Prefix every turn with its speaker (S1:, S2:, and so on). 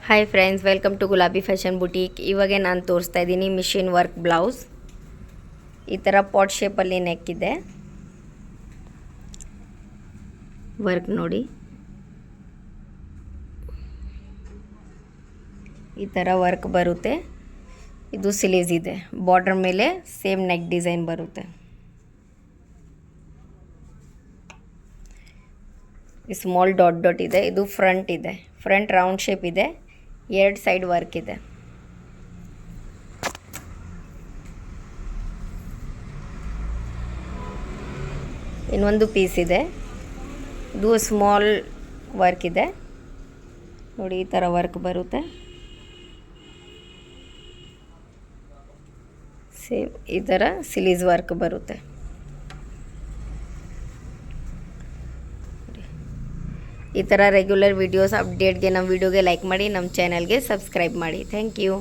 S1: Hi friends, welcome to ಗುಲಾಬಿ fashion boutique. ಇವಾಗೆ ನಾನು ತೋರಿಸ್ತಾ ಇದ್ದೀನಿ ಮಿಷಿನ್ ವರ್ಕ್ ಬ್ಲೌಸ್. ಈ ಥರ ಪಾಟ್ ಶೇಪಲ್ಲಿ ನೆಕ್ ಇದೆ. ವರ್ಕ್ ನೋಡಿ, ಈ ಥರ ವರ್ಕ್ ಬರುತ್ತೆ. ಇದು ಸ್ಲೀವ್ಸ್ ಇದೆ. ಬಾರ್ಡರ್ ಮೇಲೆ ಸೇಮ್ ನೆಕ್ ಡಿಸೈನ್ ಬರುತ್ತೆ. ಸ್ಮಾಲ್ ಡಾಟ್ ಡಾಟ್ ಇದೆ. ಇದು ಫ್ರಂಟ್ ಇದೆ. ಫ್ರಂಟ್ ರೌಂಡ್ ಶೇಪ್ ಇದೆ. 2 ಸೈಡ್ ವರ್ಕ್ ಇದೆ. ಇನ್ನೊಂದು ಪೀಸ್ ಇದೆ. ಇದು ಸ್ಮಾಲ್ ವರ್ಕ್ ಇದೆ ನೋಡಿ. ಈ ಥರ ವರ್ಕ್ ಬರುತ್ತೆ. ಸೇಮ್ ಈ ಥರ ಸ್ಲೀವ್ಸ್ ವರ್ಕ್ ಬರುತ್ತೆ. ಈ ಥರ ರೆಗ್ಯುಲರ್ ವೀಡಿಯೋಸ್ ಅಪ್ಡೇಟ್ಗೆ ನಮ್ಮ ವಿಡಿಯೋಗೆ ಲೈಕ್ ಮಾಡಿ, ನಮ್ಮ ಚಾನಲ್ಗೆ ಸಬ್ಸ್ಕ್ರೈಬ್ ಮಾಡಿ. Thank you.